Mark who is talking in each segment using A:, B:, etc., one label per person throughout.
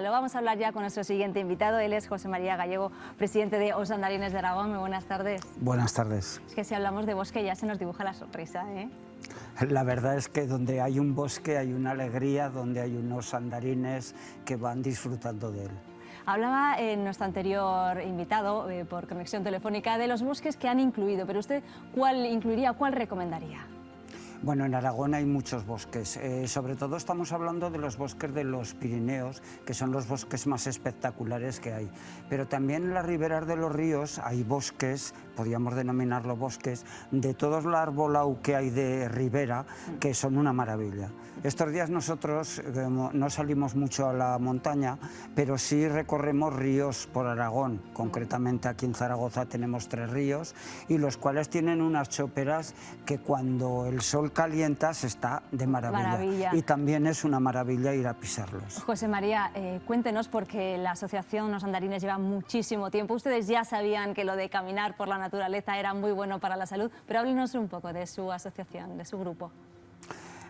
A: Lo vamos a hablar ya con nuestro siguiente invitado. Él es José María Gallego, presidente de Os Andarines de Aragón. Muy buenas tardes.
B: Buenas tardes.
A: Es que si hablamos de bosque ya se nos dibuja la sonrisa, ¿eh?
B: La verdad es que donde hay un bosque hay una alegría, donde hay unos andarines que van disfrutando de él.
A: Hablaba nuestro anterior invitado por conexión telefónica de los bosques que han incluido, pero usted, ¿cuál incluiría, cuál recomendaría?
B: Bueno, en Aragón hay muchos bosques, sobre todo estamos hablando de los bosques de los Pirineos, que son los bosques más espectaculares que hay. Pero también en las riberas de los ríos hay bosques, podríamos denominarlo bosques, de todo el arbolado que hay de ribera, que son una maravilla. Estos días nosotros no salimos mucho a la montaña, pero sí recorremos ríos por Aragón. Concretamente aquí en Zaragoza tenemos 3 ríos, y los cuales tienen unas choperas que cuando el sol calienta se está de maravilla. Y también es una maravilla ir a pisarlos.
A: José María, cuéntenos, porque la asociación Os Andarines lleva muchísimo tiempo. Ustedes ya sabían que lo de caminar por la naturaleza era muy bueno para la salud, pero háblenos un poco de su asociación, de su grupo.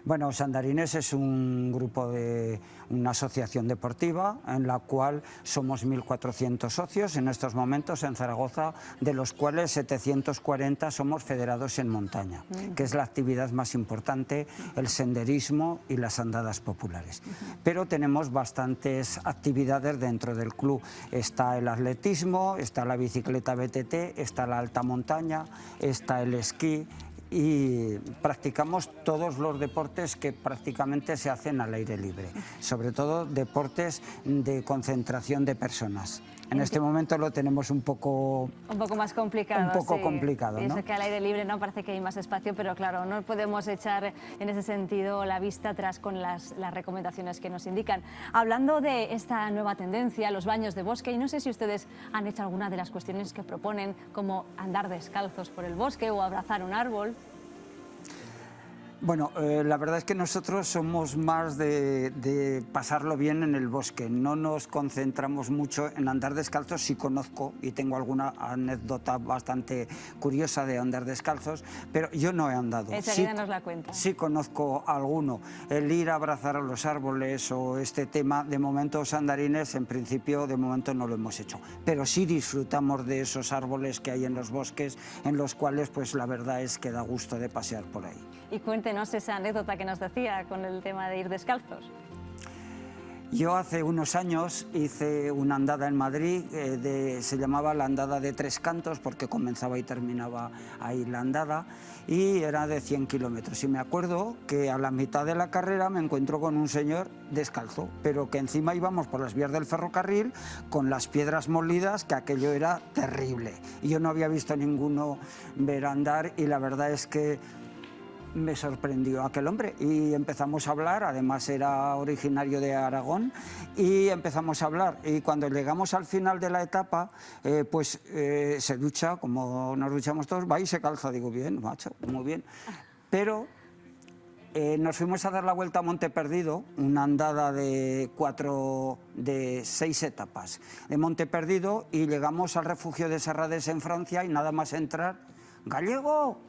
B: Bueno, Os Andarines es un grupo de una asociación deportiva en la cual somos 1.400 socios en estos momentos en Zaragoza, de los cuales 740 somos federados en montaña, que es la actividad más importante, el senderismo y las andadas populares. Pero tenemos bastantes actividades dentro del club. Está el atletismo, está la bicicleta BTT, está la alta montaña, está el esquí, y practicamos todos los deportes que prácticamente se hacen al aire libre, sobre todo deportes de concentración de personas. En este momento lo tenemos un poco
A: más complicado.
B: Un poco complicado, ¿no?
A: Pienso que al aire libre no parece que hay más espacio, pero claro, no podemos echar en ese sentido la vista atrás con las recomendaciones que nos indican. Hablando de esta nueva tendencia, los baños de bosque, y no sé si ustedes han hecho alguna de las cuestiones que proponen, como andar descalzos por el bosque o abrazar un árbol.
B: Bueno, la verdad es que nosotros somos más de pasarlo bien en el bosque, no nos concentramos mucho en andar descalzos. Sí conozco y tengo alguna anécdota bastante curiosa de andar descalzos, pero yo no he andado.
A: Enseguida nos la cuenta.
B: Sí conozco alguno, el ir a abrazar a los árboles o este tema, de momento Os Andarines, en principio de momento no lo hemos hecho, pero sí disfrutamos de esos árboles que hay en los bosques, en los cuales pues la verdad es que da gusto de pasear por ahí.
A: Y cuéntenos esa anécdota que nos decía con el tema de ir descalzos.
B: Yo hace unos años hice una andada en Madrid, se llamaba la andada de 3 cantos, porque comenzaba y terminaba ahí la andada, y era de 100 kilómetros. Y me acuerdo que a la mitad de la carrera me encuentro con un señor descalzo, pero que encima íbamos por las vías del ferrocarril con las piedras molidas, que aquello era terrible. Y yo no había visto ninguno ver andar, y la verdad es que me sorprendió aquel hombre y empezamos a hablar. Además era originario de Aragón, y empezamos a hablar, y cuando llegamos al final de la etapa se ducha, como nos duchamos todos, va y se calza. Digo, bien, macho, muy bien. Pero nos fuimos a dar la vuelta a Monte Perdido, una andada de 6 etapas de Monte Perdido, y llegamos al refugio de Serrades en Francia, y nada más entrar, ¡Gallego!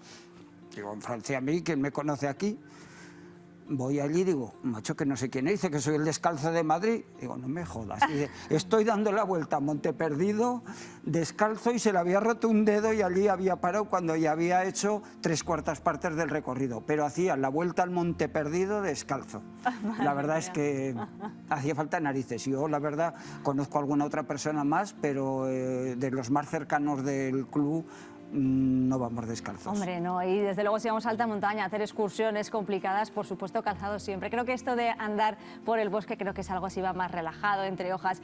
B: Digo, en Francia, a mí, ¿quién me conoce aquí? Voy allí, digo, macho, que no sé quién es, dice que soy el descalzo de Madrid. Digo, no me jodas. Dice, estoy dando la vuelta a Monte Perdido descalzo, y se le había roto un dedo y allí había parado cuando ya había hecho 3/4 partes del recorrido. Pero hacía la vuelta al Monte Perdido descalzo. La verdad es que hacía falta narices. Yo, la verdad, conozco a alguna otra persona más, pero de los más cercanos del club no vamos descalzos.
A: Hombre, no, y desde luego si vamos a alta montaña, hacer excursiones complicadas, por supuesto calzados siempre. Creo que esto de andar por el bosque creo que es algo así, va más relajado, entre hojas.